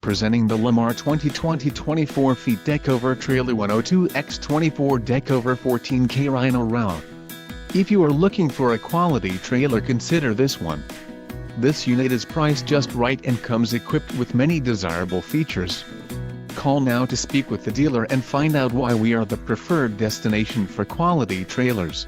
Presenting the Lamar 2020 24 feet Deckover trailer 102X24 Deckover 14K Rhino Route. If you are looking for a quality trailer, consider this one. This unit is priced just right and comes equipped with many desirable features. Call now to speak with the dealer and find out why we are the preferred destination for quality trailers.